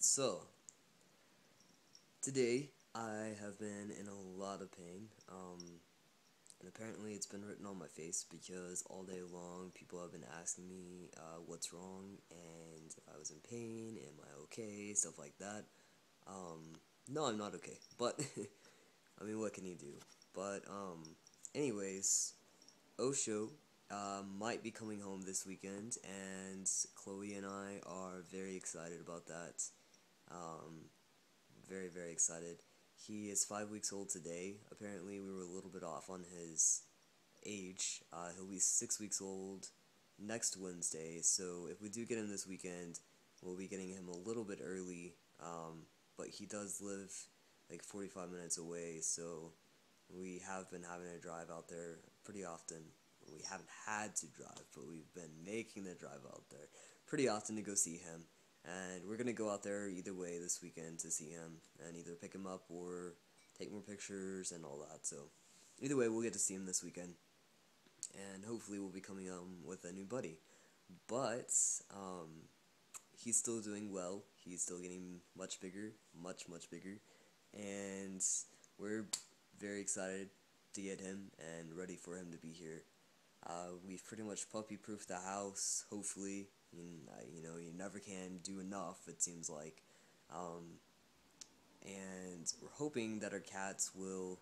So, today I have been in a lot of pain, and apparently it's been written on my face because all day long people have been asking me what's wrong and if I was in pain, am I okay, stuff like that. No, I'm not okay, but I mean, what can you do? But, anyways, Osho might be coming home this weekend, and Chloe and I are very excited about that. Um, very, very excited. He is 5 weeks old today. Apparently, we were a little bit off on his age. He'll be 6 weeks old next Wednesday. So if we do get him this weekend, we'll be getting him a little bit early. But he does live like 45 minutes away, so we have been having to drive out there pretty often. We haven't had to drive, but we've been making the drive out there pretty often to go see him. And we're gonna go out there either way this weekend to see him and either pick him up or take more pictures and all that. So either way, we'll get to see him this weekend, and hopefully we'll be coming with a new buddy. But he's still doing well. He's still getting much bigger, much bigger, and we're very excited to get him and ready for him to be here. We've pretty much puppy-proofed the house, hopefully. You never can do enough, it seems like. Um, and we're hoping that our cats will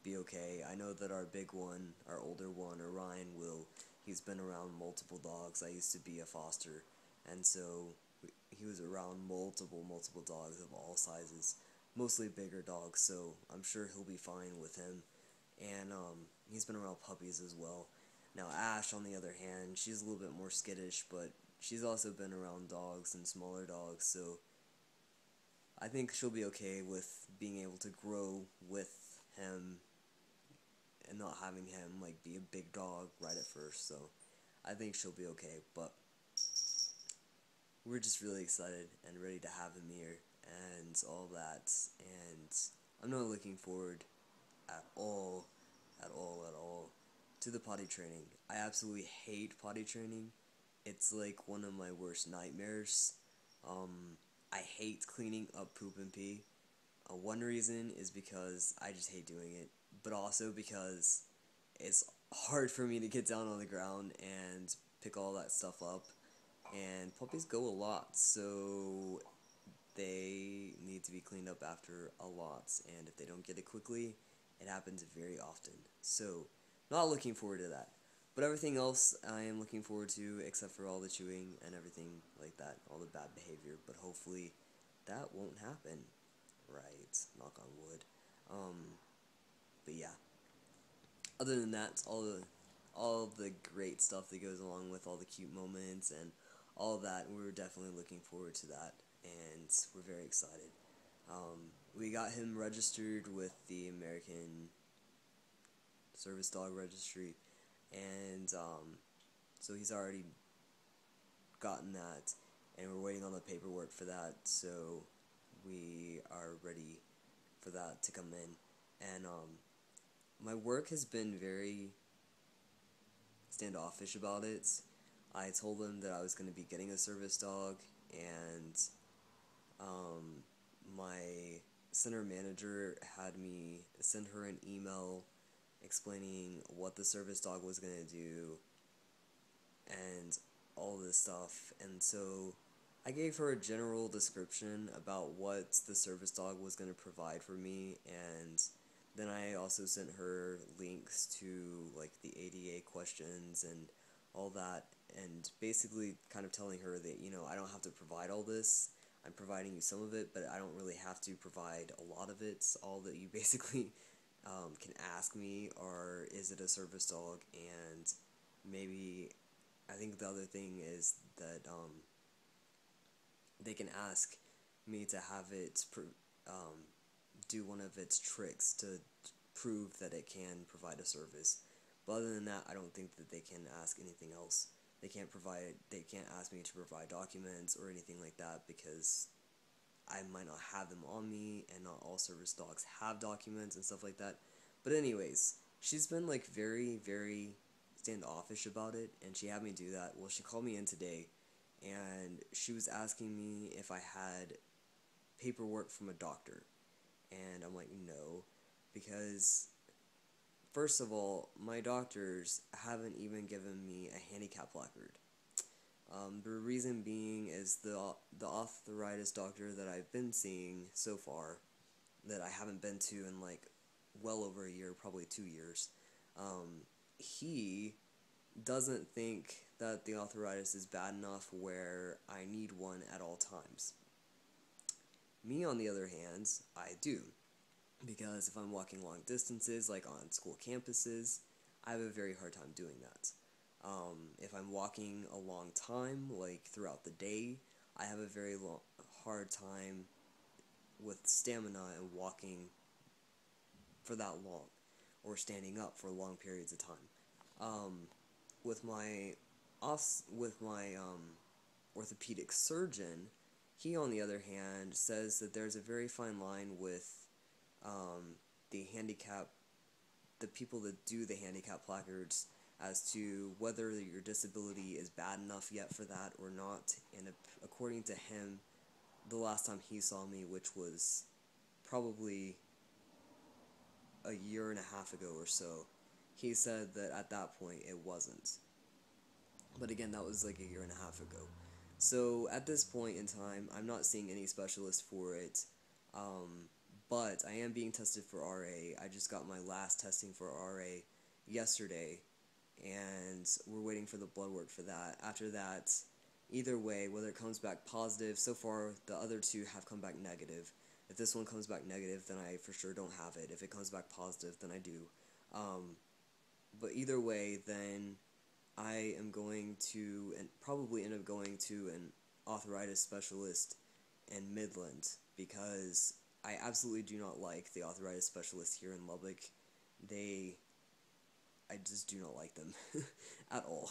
be okay. I know that our big one, our older one, Orion, will. He's been around multiple dogs. I used to be a foster, and so he was around multiple dogs of all sizes, mostly bigger dogs, so I'm sure he'll be fine with him. And he's been around puppies as well. Now Ash, on the other hand, she's a little bit more skittish, but she's also been around dogs and smaller dogs, so I think she'll be okay with being able to grow with him and not having him like be a big dog right at first. So I think she'll be okay, but we're just really excited and ready to have him here and all that. And I'm not looking forward at all, at all to the potty training. I absolutely hate potty training. It's like one of my worst nightmares. I hate cleaning up poop and pee. One reason is because I just hate doing it, but also because it's hard for me to get down on the ground and pick all that stuff up. And puppies go a lot, so they need to be cleaned up after a lot. And if they don't get it quickly, it happens very often. So, not looking forward to that. But everything else I am looking forward to, except for all the chewing and everything like that, all the bad behavior. But hopefully that won't happen. Right, knock on wood. But yeah. Other than that, all the great stuff that goes along with all the cute moments and all that, we're definitely looking forward to that, and we're very excited. We got him registered with the American Service Dog Registry, and so he's already gotten that, and we're waiting on the paperwork for that, so we are ready for that to come in. And my work has been very standoffish about it. I told them that I was going to be getting a service dog, and my center manager had me send her an email explaining what the service dog was going to do and all this stuff. And so I gave her a general description about what the service dog was going to provide for me, and then I also sent her links to like the ADA questions and all that, and basically kind of telling her that, I don't have to provide all this. I'm providing you some of it, but I don't really have to provide a lot of it. All that you basically can ask me are, is it a service dog? And maybe, I think the other thing is that they can ask me to have it do one of its tricks to prove that it can provide a service. But other than that, I don't think that they can ask anything else. They can't ask me to provide documents or anything like that because I might not have them on me, and not all service dogs have documents and stuff like that. But anyways, she's been like very standoffish about it, and she had me do that. Well, she called me in today, and she was asking me if I had paperwork from a doctor. And I'm like, no, because first of all, my doctors haven't even given me a handicap placard. The reason being is the arthritis doctor that I've been seeing so far, that I haven't been to in like well over a year, probably 2 years, he doesn't think that the arthritis is bad enough where I need one at all times. Me, on the other hand, I do. Because if I'm walking long distances, like on school campuses, I have a very hard time doing that. If I'm walking a long time, like throughout the day, I have a very hard time with stamina and walking for that long, or standing up for long periods of time. With my orthopedic surgeon, he, on the other hand, says that there's a very fine line with the people that do the handicap placards, as to whether your disability is bad enough yet for that or not. And according to him, the last time he saw me, which was probably a year and a half ago or so, he said that at that point it wasn't. But again, that was like a year and a half ago. So at this point in time, I'm not seeing any specialist for it. But I am being tested for RA. I just got my last testing for RA yesterday, and we're waiting for the blood work for that. After that, either way, whether it comes back positive, so far the other two have come back negative. If this one comes back negative, then I for sure don't have it. If it comes back positive, then I do. But either way, then I am going to, and probably end up going to, an arthritis specialist in Midland, because I absolutely do not like the arthritis specialist here in Lubbock. I just do not like them at all.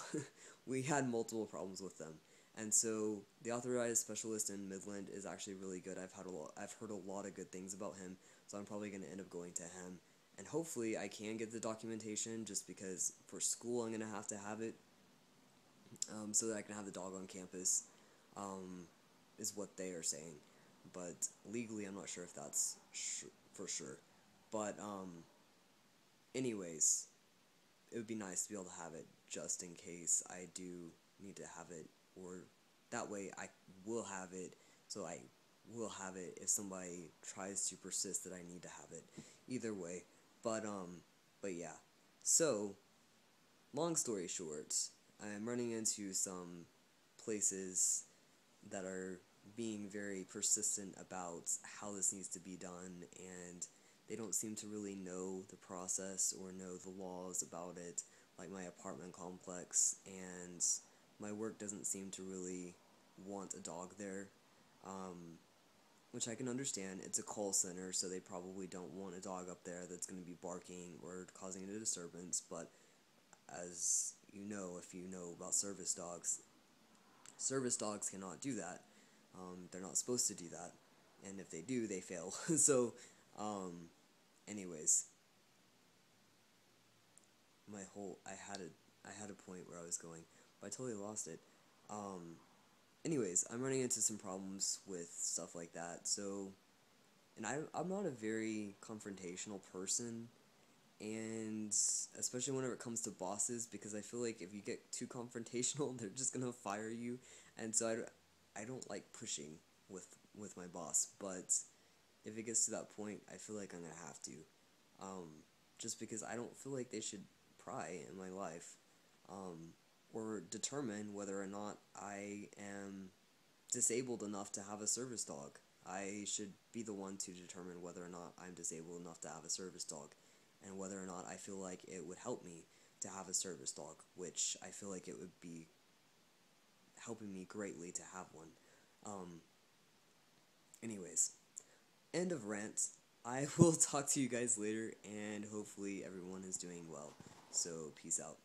We had multiple problems with them. And so the arthritis specialist in Midland is actually really good. I've heard a lot of good things about him, so I'm probably going to end up going to him. And hopefully I can get the documentation, just because for school I'm going to have it, so that I can have the dog on campus, is what they are saying. But legally, I'm not sure if that's for sure. But anyways, it would be nice to be able to have it, just in case I do need to have it, or that way I will have it, so I will have it if somebody tries to persist that I need to have it. Either way, but yeah. So, long story short, I'm running into some places that are being very persistent about how this needs to be done, and they don't seem to really know the process or know the laws about it, like my apartment complex, and my work doesn't seem to really want a dog there, which I can understand. It's a call center, so they probably don't want a dog up there that's going to be barking or causing a disturbance, but as you know, if you know about service dogs cannot do that. They're not supposed to do that, and if they do, they fail. So, anyways, I had a point where I was going, but I totally lost it. Anyways, I'm running into some problems with stuff like that. So, and I'm not a very confrontational person, and especially whenever it comes to bosses, because I feel like if you get too confrontational, they're just gonna fire you, and so I don't like pushing with my boss, but if it gets to that point, I feel like I'm gonna have to, just because I don't feel like they should pry in my life, or determine whether or not I am disabled enough to have a service dog. I should be the one to determine whether or not I'm disabled enough to have a service dog, and whether or not I feel like it would help me to have a service dog, which I feel like it would be helping me greatly to have one. Anyways, end of rant. I will talk to you guys later, and hopefully everyone is doing well. So, peace out.